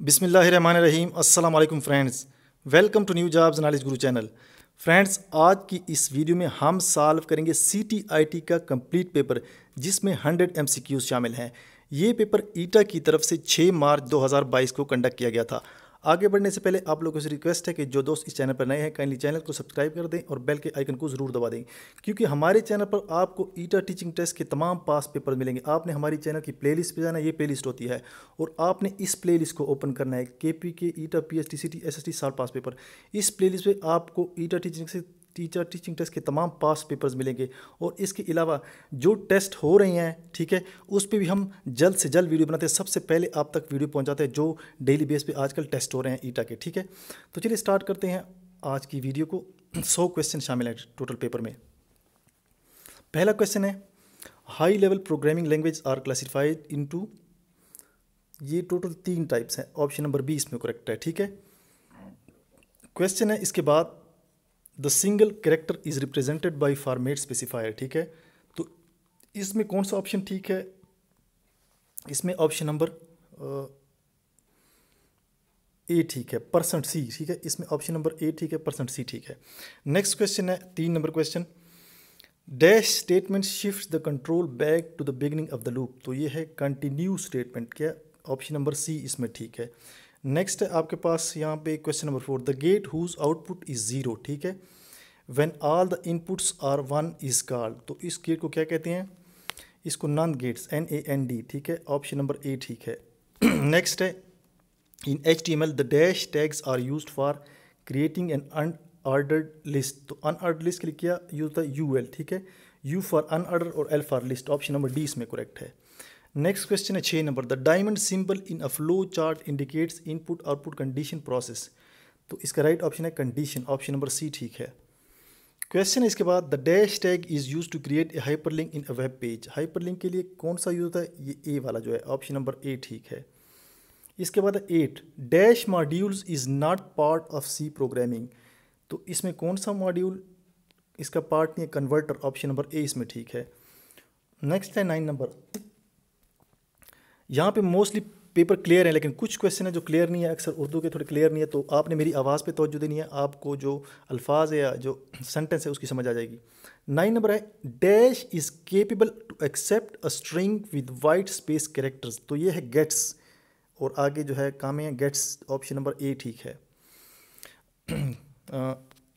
बिस्मिल्लाहिर्रहमानिर्रहीम। अस्सलाम वालेकुम friends, welcome to new jobs knowledge guru channel. Friends, आज की इस वीडियो में हम सॉल्व करेंगे CTIT का कंप्लीट पेपर जिसमें 100 MCQs शामिल हैं। ये पेपर ईटा की तरफ से 6 मार्च 2022 को कंडक्ट किया गया था। आगे बढ़ने से पहले आप लोगों से रिक्वेस्ट है कि जो दोस्त इस चैनल पर नए हैं काइंडली चैनल को सब्सक्राइब कर दें और बेल के आइकन को ज़रूर दबा दें, क्योंकि हमारे चैनल पर आपको ईटा टीचिंग टेस्ट के तमाम पास पेपर मिलेंगे। आपने हमारी चैनल की प्लेलिस्ट पे जाना है, ये प्लेलिस्ट होती है और आपने इस प्लेलिस्ट को ओपन करना है। KPK ईटा PST CT SST साल पास पेपर, इस प्लेलिस्ट पे आपको ईटा टीचिंग टेस्ट के तमाम पास पेपर्स मिलेंगे। और इसके अलावा जो टेस्ट हो रहे हैं, ठीक है, उस पर भी हम जल्द से जल्द वीडियो बनाते हैं। सबसे पहले आप तक वीडियो पहुंचाते हैं जो डेली बेस पे आजकल टेस्ट हो रहे हैं ईटा के, ठीक है। तो चलिए स्टार्ट करते हैं आज की वीडियो को। 100 क्वेश्चन शामिल हैं टोटल पेपर में। पहला क्वेश्चन है, high level programming language are classified into, ये टोटल 3 टाइप्स हैं। ऑप्शन नंबर बी इसमें करेक्ट है, ठीक है। क्वेश्चन है इसके बाद, the single character is represented by format specifier, ठीक है। तो इसमें कौन सा ऑप्शन ठीक है? इसमें ऑप्शन नंबर ए ठीक है, %C, ठीक है। इसमें ऑप्शन नंबर ए ठीक है, %C ठीक है। नेक्स्ट क्वेश्चन है 3 number question, dash statement shift the control back to the beginning of the loop. तो ये है कंटिन्यू स्टेटमेंट, क्या? ऑप्शन नंबर सी इसमें ठीक है। नेक्स्ट है आपके पास यहाँ पे question number 4, the gate whose output is 0, ठीक है, when all the inputs are 1 is called. तो इस गेट को क्या कहते हैं? इसको नॉन गेट्स, NAND, ठीक है। ऑप्शन नंबर ए ठीक है। नेक्स्ट है, in HTML the dash tags are used for creating an unordered list. तो अनऑर्डर्ड लिस्ट के लिए क्या यूज होता है? UL, ठीक है। U फॉर अनऑर्डर और L for list. Option number D इसमें करेक्ट है। नेक्स्ट क्वेश्चन है 6 number, the diamond symbol in a flow chart indicates input output condition process. तो इसका राइट ऑप्शन है कंडीशन। ऑप्शन नंबर सी ठीक है। Question है इसके बाद, the dash tag is use to create a hyperlink in a web page. Hyperlink के लिए कौन सा यूज होता है? ये ए वाला जो है, ऑप्शन नंबर ए ठीक है। इसके बाद 8, dash modules is not part of C programming. तो इसमें कौन सा मॉड्यूल इसका पार्ट नहीं है? कन्वर्टर। ऑप्शन नंबर ए इसमें ठीक है। नेक्स्ट है 9 नंबर, यहाँ पे मोस्टली पेपर क्लियर है लेकिन कुछ क्वेश्चन है जो क्लियर नहीं है, अक्सर उर्दू के थोड़े क्लियर नहीं है, तो आपने मेरी आवाज़ पे तवज्जो देनी है, आपको जो अल्फाज है या जो सेंटेंस है उसकी समझ आ जाएगी। 9 नंबर है, dash is capable to accept a string with white space characters. तो ये है गेट्स और आगे जो है काम है गेट्स। ऑप्शन नंबर ए ठीक है।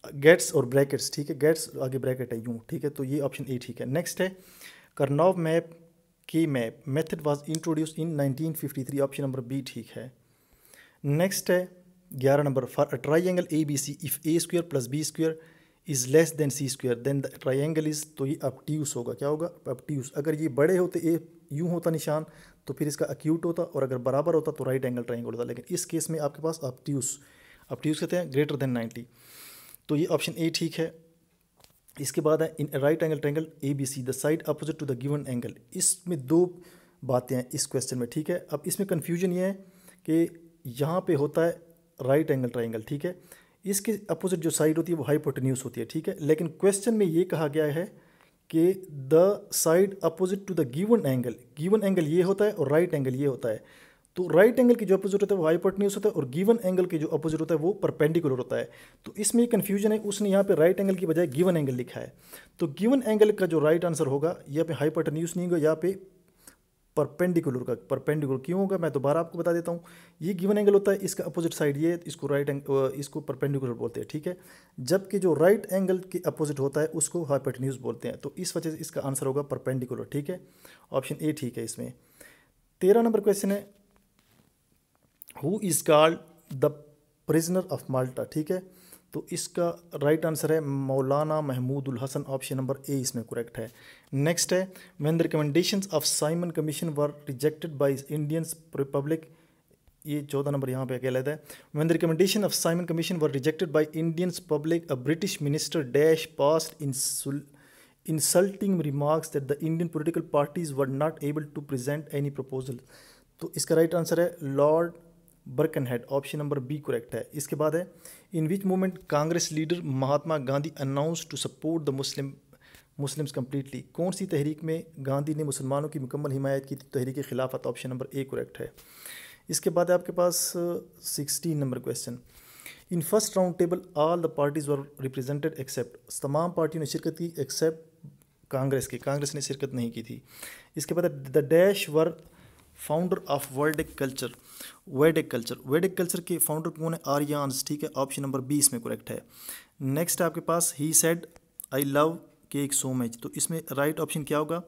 गेट्स और ब्रैकेट्स, ठीक है, गेट्स आगे ब्रैकेट है यूँ, ठीक है। तो ये ऑप्शन ए ठीक है। नेक्स्ट है, कर्नौव मैप की map method was introduced in 1953। Option number B ठीक है। नेक्स्ट है 11 number, for a triangle ABC if A² + B² is less than C² then the triangle is. तो ये ऑब्ट्यूस होगा, क्या होगा? ऑब्ट्यूस। अगर ये बड़े होते, ए यूँ होता निशान, तो फिर इसका एक्यूट होता, और अगर बराबर होता तो राइट एंगल ट्राइंगल होता। लेकिन इस केस में आपके पास ऑब्ट्यूस कहते हैं ग्रेटर देन 90। तो ये ऑप्शन ए ठीक है। इसके बाद है, in right angle triangle ABC the side opposite to the given angle. इसमें 2 बातें हैं इस क्वेश्चन में, ठीक है। अब इसमें कन्फ्यूजन ये है कि यहाँ पे होता है राइट एंगल ट्रायंगल, ठीक है, इसके अपोजिट जो साइड होती है वो हाइपोटेन्यूस होती है, ठीक है। लेकिन क्वेश्चन में ये कहा गया है कि the side opposite to the given angle ये होता है और राइट एंगल ये होता है। तो राइट एंगल की जो अपोजिट होता है वो हाइपोटेन्यूस होता है और गिवन एंगल के जो अपोजिट होता है वो परपेंडिकुलर होता है। तो इसमें ये कन्फ्यूजन है, उसने यहाँ पे राइट एंगल की बजाय गिवन एंगल लिखा है। तो गिवन एंगल का जो राइट आंसर होगा, यहाँ पे हाइपोटेन्यूस नहीं होगा, यहाँ पे परपेंडिकुलर क्यों होगा मैं दोबारा आपको बता देता हूँ। ये गिवन एंगल होता है, इसका अपोजिट साइड ये, इसको इसको परपेंडिकुलर बोलते हैं, ठीक है। जबकि जो राइट एंगल के अपोजिट होता है उसको हाइपोटेन्यूस बोलते हैं। तो इस वजह से इसका आंसर होगा परपेंडिकुलर, ठीक है। ऑप्शन ए ठीक है इसमें। 13 नंबर क्वेश्चन है, who is called the prisoner of Malta, ठीक है। तो इसका राइट आंसर है Maulana Mahmudul Hasan. Option number A इसमें करेक्ट है। नेक्स्ट है, when the recommendations of Simon commission were rejected by Indian republic. ये 14 नंबर यहाँ पे अकेला है। When the recommendation of Simon commission were rejected by Indian public a British minister dash passed insulting remarks that the Indian political parties were not able to present any proposal. तो इसका right answer है Lord Birkenhead. Option number B correct है। इसके बाद है, in which movement Congress leader Mahatma Gandhi announce to support the Muslims completely. कौन सी तहरीक में गांधी ने मुसलमानों की मुकम्मल हिमायत की? तहरीक खिलाफत। ऑप्शन नंबर ए करेक्ट है। इसके बाद है आपके पास 16 number question. In first round table all the parties were represented except, तमाम पार्टियों ने शिरकत की एक्सेप्ट कांग्रेस की, कांग्रेस ने शिरकत नहीं की थी। इसके बाद the dash were founder of वैदिक कल्चर, वैदिक कल्चर, वैदिक कल्चर के फाउंडर कौन है? आर्यंस, ठीक है, ऑप्शन नंबर 20 में करेक्ट है। नेक्स्ट है आपके पास ही said I love cake so much, तो इसमें राइट ऑप्शन क्या होगा?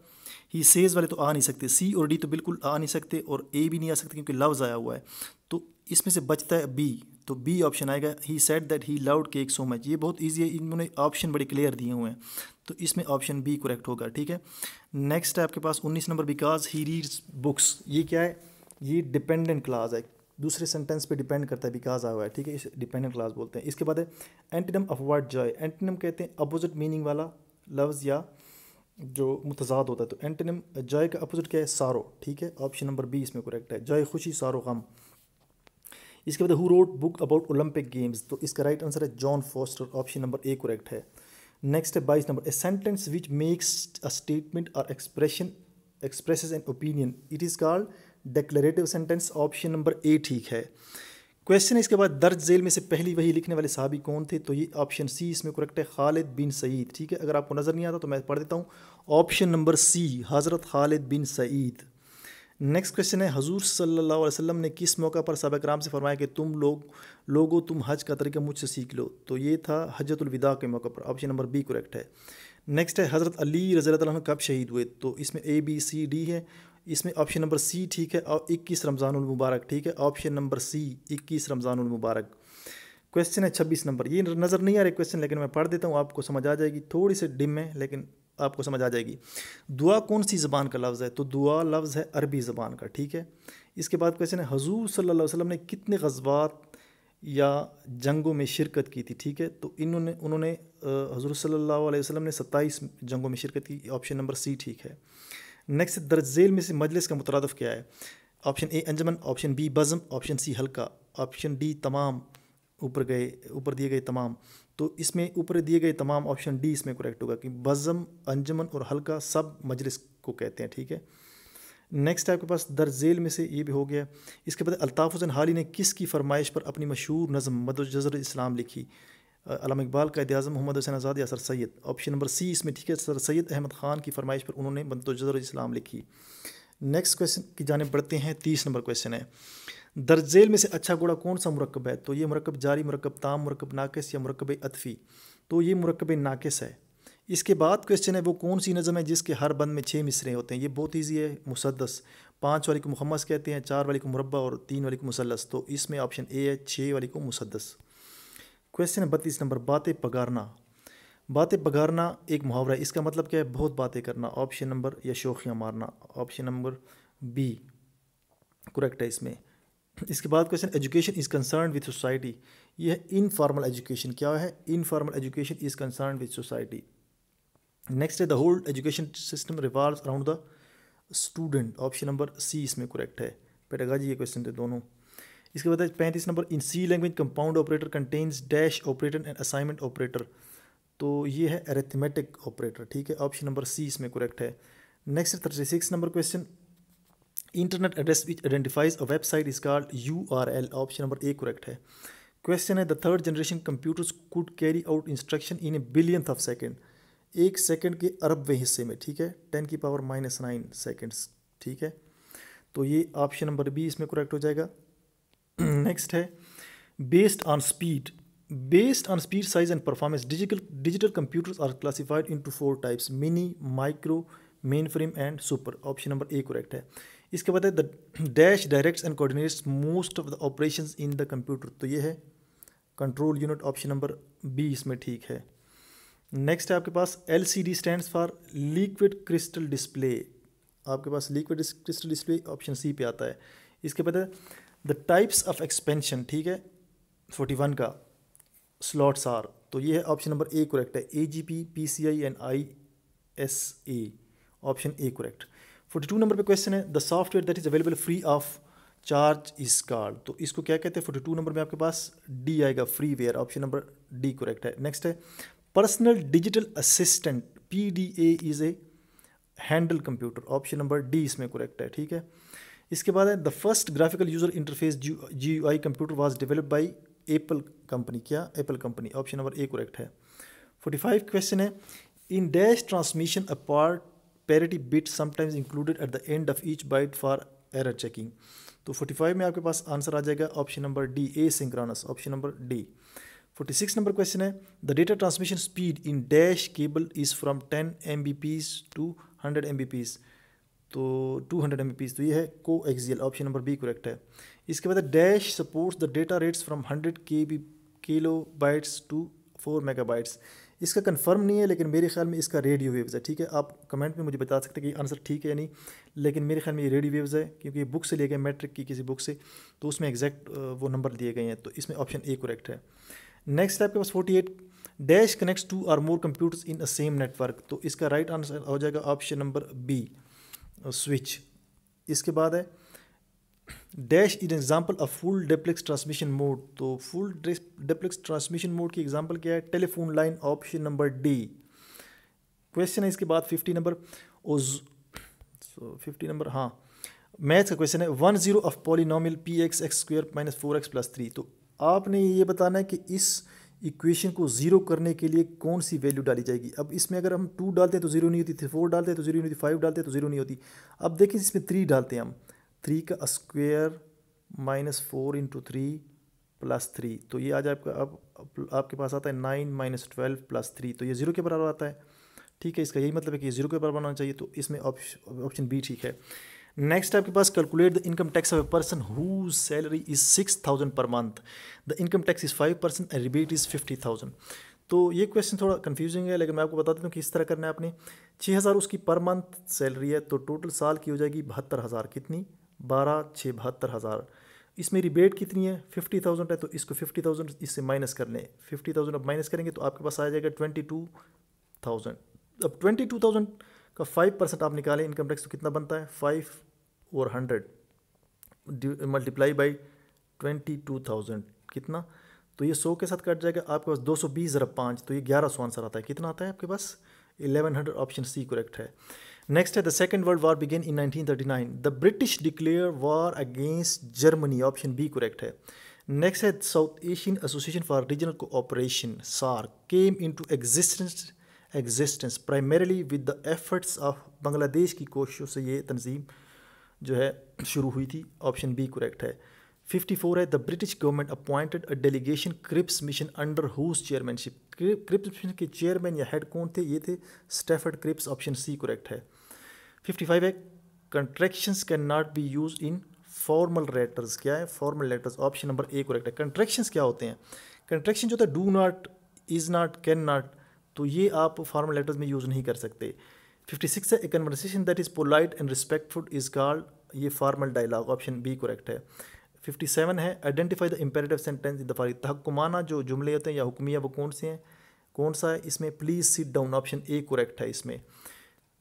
ही सेज वाले तो आ नहीं सकते, सी और डी तो बिल्कुल आ नहीं सकते और ए भी नहीं आ सकते क्योंकि लव्स आया हुआ है, तो इसमें से बचता है बी, तो बी ऑप्शन आएगा। He said that he loved cake so much, ये बहुत ईजी है, इन्होंने ऑप्शन बड़े क्लियर दिए हुए हैं, तो इसमें ऑप्शन बी करेक्ट होगा, ठीक है। नेक्स्ट है आपके पास 19 number, because he reads books, ये क्या है? ये डिपेंडेंट क्लास है, दूसरे सेंटेंस पे डिपेंड करता है, बिकॉज आया हुआ है, ठीक है, इसे डिपेंडेंट क्लास बोलते हैं। इसके बाद है antonym of word Joy, antonym कहते हैं अपोजिट मीनिंग वाला लफ्ज़ या जो मुतजाद होता है, तो एंटीनम जॉय का अपोजिट क्या है? सारो, ठीक है, ऑप्शन नंबर 20 में करेक्ट है, जॉय खुशी, सारो गम। इसके बाद who wrote book about Olympic games, तो इसका राइट आंसर है John Foster, option number A correct है। नेक्स्ट है 22 नंबर, a sentence which makes a statement और expression expresses an opinion, it is called declarative sentence, option number A ठीक है। Question है इसके बाद दर्ज झेल में से पहली वही लिखने वाले साहबी कौन थे, तो ये ऑप्शन सी इसमें करेक्ट है, खालिद बिन सईद, ठीक है। अगर आपको नज़र नहीं आता तो मैं पढ़ देता हूँ, ऑप्शन नंबर सी हज़रत खालिद बिन सईद। नेक्स्ट क्वेश्चन है हजूर सल्लल्लाहु अलैहि वसल्लम ने किस मौका पर सहाबा कराम से फरमाया कि तुम लोगों तुम हज का तरीका मुझसे सीख लो, तो ये था हज्जतुल विदा के मौके पर, ऑप्शन नंबर बी करेक्ट है। नेक्स्ट है हज़रत अली रज़ी अल्लाह अन्हु कब शहीद हुए, तो इसमें ए बी सी डी है, इसमें ऑप्शन नंबर सी ठीक है, और 21 रमज़ानुल मुबारक, ठीक है, ऑप्शन नंबर सी 21 रमज़ानुल मुबारक। क्वेश्चन है 26 नंबर, ये नज़र नहीं आ रहे क्वेश्चन, लेकिन मैं पढ़ देता हूँ, आपको समझ आ जाएगी, थोड़ी सी डिम है लेकिन आपको समझ आ जाएगी। दुआ कौन सी ज़बान का लफ्ज़ है, तो दुआ लफ्ज़ है अरबी ज़बान का, ठीक है। इसके बाद क्वेश्चन है हजूर सल्लल्लाहु अलैहि वसल्लम ने कितने ग़ज़वात या जंगों में शिरकत की थी, ठीक है, तो उन्होंने हजूर सल्लल्लाहु अलैहि वसल्लम ने 27 जंगों में शिरकत की, ऑप्शन नंबर सी ठीक है। नेक्स्ट दर्ज झेल में से मजलिस का मुतरादिफ क्या है, ऑप्शन ए अंजमन, ऑप्शन बी बज़म, ऑप्शन सी हल्का, ऑप्शन डी तमाम, ऊपर दिए गए तमाम, तो इसमें ऊपर दिए गए तमाम ऑप्शन डी इसमें करेक्ट होगा कि बज़म, अंजमन और हल्का सब मजलिस को कहते हैं, ठीक है। नेक्स्ट आपके पास दर्ज झेल में से ये भी हो गया। इसके बाद अल्ताफ़ हुसैन हाली ने किसकी फरमाइश पर अपनी मशहूर नज़म मदजुज़र इस्लाम लिखी, अल्लामा इकबाल, कायद आज़म मोहम्मद हुसैन आज़ाद या sir Syed, option number C इसमें ठीक है, सर सैयद अहमद ख़ान की फरमाइश पर उन्होंने मदजुज़र इस्लाम लिखी। नेक्स्ट क्वेश्चन की जानिब बढ़ते हैं, 30 नंबर क्वेश्चन है दर्ज झेल में से अच्छा घोड़ा कौन सा मुरक्कब है, तो ये मुरक्कब जारी, मुरक्कब ताम, मुरक्कब नाकिस या मुरक्कब अतफ़ी, तो ये मुरक्कब नाकिस है। इसके बाद क्वेश्चन है वो कौन सी नज़म है जिसके हर बंद में 6 मिसरे होते हैं, ये बहुत ईजी है, मुसद्दस, 5 वाली को मुखम्मस कहते हैं, 4 वाली को मुरब्बा और 3 वाली को मुसल्लस, तो इसमें ऑप्शन ए है, 6 वाली को मुसद्दस। क्वेश्चन है 32 नंबर, बातें पगारना, बातें पगारना एक मुहावरा है, इसका मतलब क्या है? बहुत बातें करना, ऑप्शन नंबर या शोखियाँ मारना, ऑप्शन नंबर बी करेक्ट है इसमें। इसके बाद question education is concern with society, ये है इनफॉर्मल एजुकेशन, क्या है? Informal education is concern with society. Next है the whole education system revolves around the student, option number C इसमें करेक्ट है, पेडागॉजी ये क्वेश्चन थे दोनों। इसके बाद 35 number, in C language compound operator contains dash operator and assignment operator, तो ये है अरिथमेटिक ऑपरेटर, ठीक है, ऑप्शन नंबर सी इसमें करेक्ट है। Next 36 number question, internet address which identifies a website is called URL, option number A correct है। Question है the third generation computers could carry out instruction in A billionth of second, एक second के अरबवें हिस्से में, ठीक है, 10⁻⁻9 seconds, ठीक है, तो ये ऑप्शन नंबर बी इसमें करेक्ट हो जाएगा। नेक्स्ट है based on speed, based on speed size and performance digital computers are classified into 4 types, mini, micro, mainframe and super, option number A correct है। इसके बाद है the dash directs and coordinates most of the operations in the computer, तो ये है control unit, option number B इसमें ठीक है। नेक्स्ट है आपके पास LCD stands for liquid crystal display, आपके पास liquid crystal display option C पे आता है। इसके बाद है द टाइप्स ऑफ एक्सपेंशन, ठीक है, 41 का स्लॉट्स आर, तो ये है ऑप्शन नंबर ए करेक्ट है, AGP, PCI and ISA, option A correct. 42 number पे क्वेश्चन है the software that is available free of charge is called, तो इसको क्या कहते हैं? 42 नंबर में आपके पास डी आएगा, freeware, option number D correct है। नेक्स्ट है personal digital assistant PDA is a handle computer, option number D इसमें करेक्ट है, ठीक है। इसके बाद है the first graphical user interface GUI computer was developed by Apple company, क्या Apple company, option number A correct है। 45 क्वेश्चन है in dash transmission a part parity bit sometimes included at the end of each byte for error checking. तो 45 में आपके पास answer आ जाएगा option number D, asynchronous, option number D. 46 number question है the data transmission speed in dash cable is from 10 Mbps to 100 Mbps, तो 200 Mbps, तो ये है coaxial, option number B correct है। इसके बाद dash supports the data rates from 100 KB to 4 MB। इसका confirm नहीं है लेकिन मेरे ख्याल में इसका रेडियो वेव्स है, ठीक है। आप कमेंट में मुझे बता सकते हैं कि आंसर ठीक है या नहीं, लेकिन मेरे ख्याल में ये रेडियो वेव्स है क्योंकि ये बुक से लिए गए, मैट्रिक की किसी बुक से, तो उसमें एग्जैक्ट वो नंबर दिए गए हैं, तो इसमें ऑप्शन ए करेक्ट है। नेक्स्ट है आपके पास 48 dash connects 2 or more computers in a same network, तो इसका राइट आंसर हो जाएगा ऑप्शन नंबर बी, स्विच। इसके बाद है dash is example of full duplex transmission mode, तो फुल डेप्लेक्स ट्रांसमिशन मोड की एग्जांपल क्या है, telephone line, option number D. Question है इसके बाद 50 नंबर 50 नंबर, हाँ, मैथ्स का क्वेश्चन है 10 ऑफ पॉलिनोमियल px(x²) - 4x + 3, तो आपने ये बताना है कि इस इक्वेशन को ज़ीरो करने के लिए कौन सी वैल्यू डाली जाएगी। अब इसमें अगर हम 2 डालते हैं तो ज़ीरो नहीं होती, 4 डालते हैं तो ज़ीरो नहीं होती, 5 डालते हैं तो ज़ीरो नहीं होती। अब देखिए इसमें 3 डालते हैं हम, 3 का स्क्वायर -4 × 3 + 3, तो ये आ जाए आपका, अब आपके पास आता है 9 - 12 + 3, तो ये ज़ीरो के बराबर आता है, ठीक है। इसका यही मतलब है कि ज़ीरो के बराबर होना चाहिए, तो इसमें ऑप्शन बी ठीक है। नेक्स्ट आपके पास calculate the income tax of a person whose salary is 6000 per month, the income tax is 5% and rebate is 50,000। तो ये क्वेश्चन थोड़ा कंफ्यूजिंग है, लेकिन मैं आपको बता देता हूँ कि इस तरह करना है आपने। 6000 उसकी पर मंथ सैलरी है, तो टोटल साल की हो जाएगी 72,000, कितनी, 12 6 72,000। इसमें रिबेट कितनी है, 50,000 है, तो इसको 50,000 इससे माइनस कर लें, 50,000 अब माइनस करेंगे तो आपके पास आ जाएगा 22,000। अब 22,000 का 5% आप निकालें इनकम टैक्स, तो कितना बनता है, 5 और 100 मल्टीप्लाई बाई 22,000, कितना, तो ये 100 के साथ कट जाएगा, आपके पास 220 ज़रा 5, तो ये 1100 आंसर आता है। कितना आता है आपके पास, 1100, ऑप्शन सी करेक्ट है। नेक्स्ट है the second world war began in 1939, the British declare war against Germany, option B correct है। नेक्स्ट है South Asian association for regional cooperation SAARC came into existence primarily with the efforts of Bangladesh की कोशिशों से ये तंजीम जो है शुरू हुई थी, ऑप्शन बी करेक्ट है। 54 है the British government appointed a delegation Cripps mission under whose chairmanship, Cripps mission के चेयरमैन या हेड कौन थे, ये थे Stafford Cripps, option C correct है। 55 है contractions can not be use in formal letters, क्या है, formal letters, option number A correct है। कंट्रैक्शंस क्या होते हैं, कंट्रैक्शन जो होता है do not, is not, can not, तो ये आप फॉर्मल लेटर्स में यूज़ नहीं कर सकते। 56 है a conversation that is polite and respectful is called, ये formal dialogue, option B correct है। 57 है identify the imperative sentence in the following, तहक्कुमाना जो जुमले होते हैं या हुक्मिया वो कौन से हैं, कौन सा है इसमें, please sit down, option A correct है इसमें।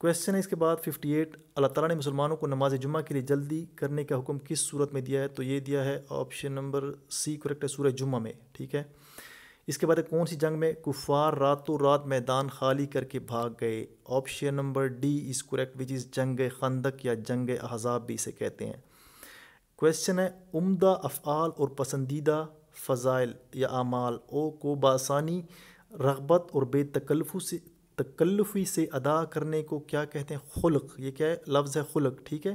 क्वेश्चन है इसके बाद 58 अल्लाह ताला ने मुसलमानों को नमाज जुम्मा के लिए जल्दी करने का हुक्म किस सूरत में दिया है, तो ये दिया है ऑप्शन नंबर सी करेक्ट है, सूरह जुम्मा में, ठीक है। इसके बाद कौन सी जंग में कुफार रातों रात मैदान खाली करके भाग गए, option number D is correct which is जंग खंदक या जंग अहज़ाब भी इसे कहते हैं। क्वेश्चन है उम्दा अफ़आल और पसंदीदा फ़ज़ाइल या आमाल ओ को बासानी रग़बत और बेतकल्लुफ़ी से अदा करने को क्या कहते हैं, खुल्क, ये क्या है, लफ्ज़ है खुल्क, ठीक है।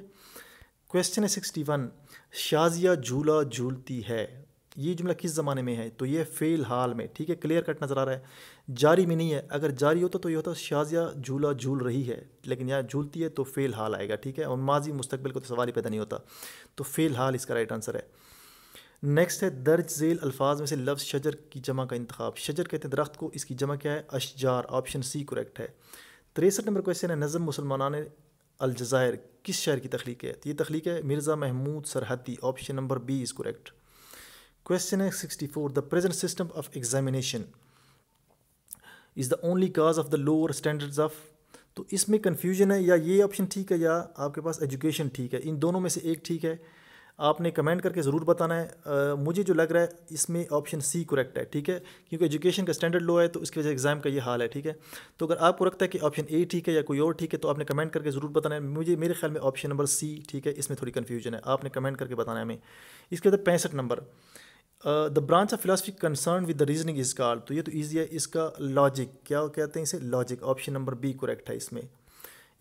क्वेश्चन है 61 शाजिया झूला झूलती है, ये जुमला किस ज़माने में है, तो ये फ़ेल हाल में, ठीक है, क्लियर कट नज़र आ रहा है, जारी में नहीं है। अगर जारी होता तो ये होता शाजिया झूला झूल रही है, लेकिन यहाँ झूलती है तो फ़ेल हाल आएगा, ठीक है, और माजी मुस्तकबिल को तो सवाल ही पैदा नहीं होता, तो फ़ेल हाल इसका राइट आंसर है। नेक्स्ट है दर्ज झेल अल्फाज में से लफ्ज़ शजर की जमा का इंतखाब, शजर कहते हैं दरख्त को, इसकी जमा क्या है, अशजार, ऑप्शन सी करेक्ट है। 63 नंबर क्वेश्चन है नज़म मुसलमानान अलजायर किस शायर की तख्लीक है, तो ये तख्लीक है Mirza Mahmood Sarhadi, option number B is correct. Question है 64 the present system of examination is the only cause of the lower standards of, तो इसमें कन्फ्यूजन है, या ये ऑप्शन ठीक है या आपके पास एजुकेशन ठीक है, इन दोनों में से एक ठीक है। आपने कमेंट करके ज़रूर बताना है। मुझे जो लग रहा है इसमें ऑप्शन सी करेक्ट है, ठीक है, क्योंकि एजुकेशन का स्टैंडर्ड लो है तो इसकी वजह से एग्ज़ाम का ये हाल है, ठीक है। तो अगर आपको लगता है कि ऑप्शन ए ठीक है या कोई और ठीक है तो आपने कमेंट करके ज़रूर बताना है। मुझे मेरे ख्याल में ऑप्शन नंबर सी ठीक है, इसमें थोड़ी कन्फ्यूजन है, आपने कमेंट करके बताना है हमें। इसके बाद 65 number, the branch of philosophy concern with the reasoning is called, तो ये तो ईजी है, इसका लॉजिक क्या कहते हैं, इसे logic, option number B correct है इसमें।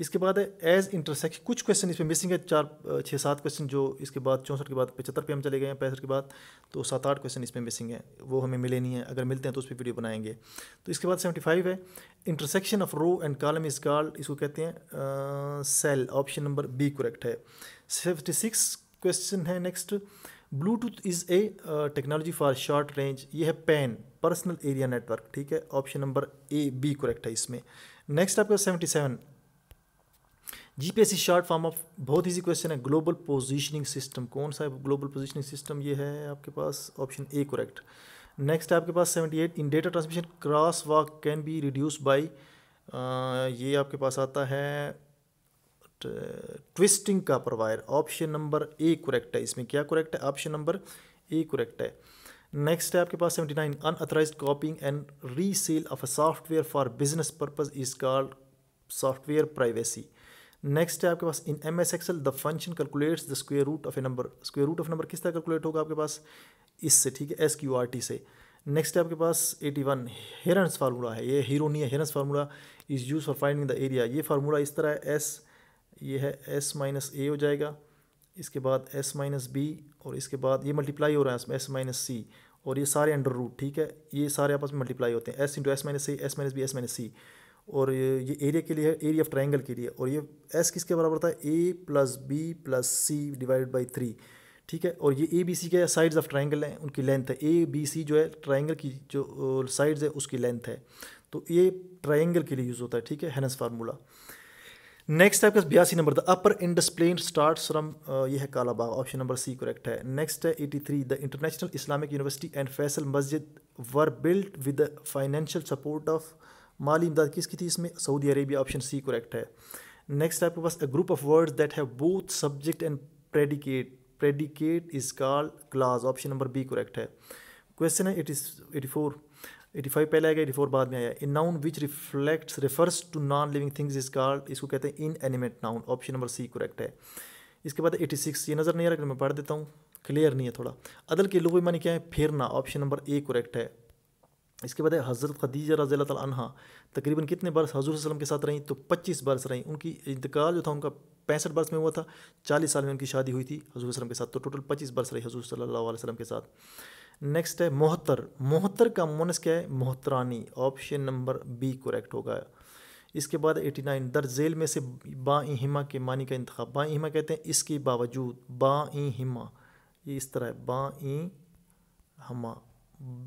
इसके बाद है एज इंटरसेक्शन, कुछ क्वेश्चन इसमें मिसिंग है, 4-6-7 क्वेश्चन जो इसके बाद 64 के बाद 75 पे हम चले गए हैं, 65 के बाद तो 7-8 क्वेश्चन इसमें मिसिंग है, वो हमें मिले नहीं है, अगर मिलते हैं तो उस पर वीडियो बनाएंगे। तो इसके बाद 75 है intersection of row and column is called, इसको कहते हैं cell, option number B correct है। 76 क्वेश्चन है next, bluetooth is a technology for short range, ये है पैन, पर्सनल एरिया नेटवर्क, ठीक है, option number A B correct है इसमें। नेक्स्ट आपका 77, जीपीएससी शॉर्ट फॉर्म ऑफ, बहुत इजी क्वेश्चन है, ग्लोबल पोजीशनिंग सिस्टम, कौन सा है ग्लोबल पोजीशनिंग सिस्टम, ये है आपके पास ऑप्शन ए करेक्ट। नेक्स्ट आपके पास 78, in data transmission crosstalk can be reduce by, ये आपके पास आता है ट्विस्टिंग का wire, option number A correct है इसमें, क्या करेक्ट है, ऑप्शन नंबर ए करेक्ट है। नेक्स्ट है आपके पास 79, unauthorised copying and resale of a software for business purpose is called software privacy. Next है आपके पास in M S Excel the function calculates the square root of a number, square root of number किस तरह calculate होगा आपके पास, इससे, ठीक है, SQRT से। नेक्स्ट है आपके पास 81, हेरन्स फार्मूला है, ये हीरो नहीं है, herons formula is use for finding the area, ये फार्मूला इस तरह है, एस, ये है S माइनस ए हो जाएगा, इसके बाद S माइनस बी, और इसके बाद ये मल्टीप्लाई हो रहा है इसमें S माइनस सी, और ये सारे अंडर रूट, ठीक है, ये सारे आपस में मल्टीप्लाई होते हैं, S into S minus C, S minus B, S minus C, और ये एरिया के लिए है, एरिया ऑफ ट्राइंगल के लिए, और ये S किसके बराबर होता है, A plus B plus C divided by 3, ठीक है, और ये ABC के साइड्स ऑफ ट्राइंगल हैं, उनकी लेंथ है, ABC जो है ट्राइंगल की जो साइड्स है उसकी लेंथ है, तो ये ट्राइंगल के लिए यूज़ होता है, ठीक है, हेनस फार्मूला। नेक्स्ट है आपका 82 number, the upper Indus plain starts from, ये है Kalabagh, option number C correct है। नेक्स्ट है 83, the International Islamic University and Faisal मस्जिद were built with the financial support of, माली इमदाद किसकी थी इसमें, Saudi Arabia, option C correct है। नेक्स्ट है आपके पास a group of words that have both subject and predicate, predicate is called clause, option number B correct है। क्वेश्चन है 84, 85 पहले आएगा, 84 बाद में आया, in noun which reflects refers to non living things is called, इसको कहते हैं inanimate noun, option number C correct है। इसके बाद 86, ये नज़र नहीं आ रहा, मैं पढ़ देता हूँ, क्लियर नहीं है थोड़ा, अदल के लुग़वी मानी क्या है, फेरना, ऑप्शन नंबर ए करेक्ट है। इसके बाद हज़रत खदीजा रज़ियल्लाहु तआला अन्हा तकरीबन कितने बरस हज़ूर सल्लल्लाहु अलैहि वसल्लम के साथ रहीं, तो 25 बरस रहीं, उनकी इंतकाल जो था उनका 65 बरस में हुआ था, 40 साल में उनकी शादी हुई थी हज़ूर सल्लल्लाहु अलैहि वसल्लम के साथ, तो टोटल 25 बरस रही हज़ूर सल्लल्लाहु अलैहि वसल्लम के साथ। नेक्स्ट है मोहतर, मोहतर का मोनस क्या है, मोहतरानी, ऑप्शन नंबर बी करेक्ट होगा। इसके बाद 89, दर झेल में से बाई हिमा के मानी का इंतखाब, बाई हिमा कहते हैं इसके बावजूद, बाई हिमा, ये इस तरह है, बाई हमा,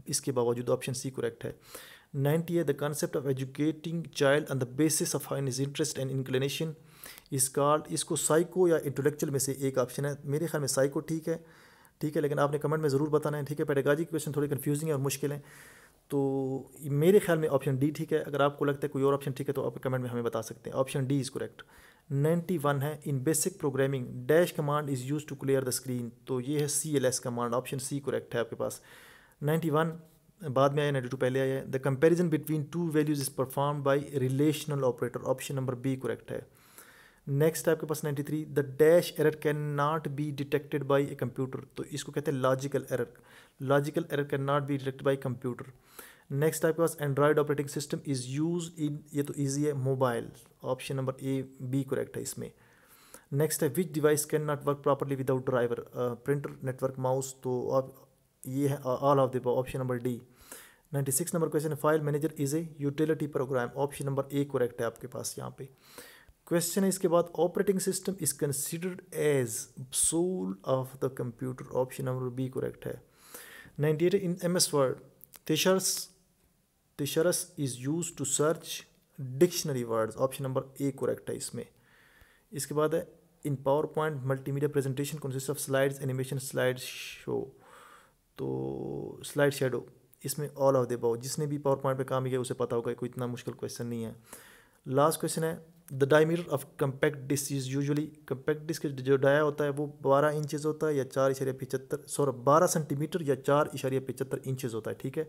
इसके बावजूद, ऑप्शन सी करेक्ट है। 90 है the concept of educating child on the basis of his interest and inclination इस कॉल्ड, इसको साइको या इंटेलेक्चुअल में से एक ऑप्शन है, मेरे ख्याल में साइको ठीक है, ठीक है, लेकिन आपने कमेंट में ज़रूर बताना है, ठीक है। पेडागॉजी के क्वेश्चन थोड़े कन्फ्यूजिंग है और मुश्किल हैं, तो मेरे ख्याल में ऑप्शन डी ठीक है, अगर आपको लगता है कोई और ऑप्शन ठीक है तो आप कमेंट में हमें बता सकते हैं, ऑप्शन डी इज़ करेक्ट। 91 है in BASIC programming dash command is use to clear the screen, तो ये है CLS command, option C correct है आपके पास। 91 बाद में आया, 92 पहले आया है, the comparison between two values is perform by relational operator, option number B correct है। नेक्स्ट है आपके पास 93, the dash error can not be detected by a computer, तो इसको कहते हैं logical error, logical error can not be detected by computer. Next आपके पास android operating system is use in, ये तो ईजी है, mobile, option number A B correct है इसमें। नेक्स्ट है which device can not work properly without driver, printer, network, mouse, तो अब ये है all of the above, option number D. 96 नंबर question, file manager is a utility program, option number A correct है आपके पास यहाँ पे। क्वेश्चन है इसके बाद operating system is considered as soul of the computer, option number B correct है। 98 in MS Word thesaurus is use to search dictionary words, option number A correct है इसमें। इसके बाद है in PowerPoint multimedia presentation consist of slides, animation, slide show, तो slide shadow, इसमें all of the above, जिसने भी power point पे काम किया उसे पता होगा, कोई इतना मुश्किल क्वेश्चन नहीं है। लास्ट क्वेश्चन है the diameter of compact disc is usually, compact disc जो डाया होता है वो 12 इंचज़ होता है या 12 सेंटीमीटर या 4.75 इंचज़ होता है। ठीक है,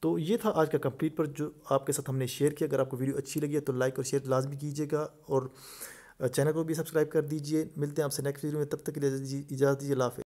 तो ये था आज का कंप्लीट पर जो आपके साथ हमने शेयर किया। अगर आपको वीडियो अच्छी लगी है तो लाइक और शेयर लाजमी कीजिएगा और चैनल को भी सब्सक्राइब कर दीजिए। मिलते हैं आपसे नेक्स्ट वीडियो में, तब तक के लिए इजाज़त दीजिए। अल्लाह हाफ़िज़।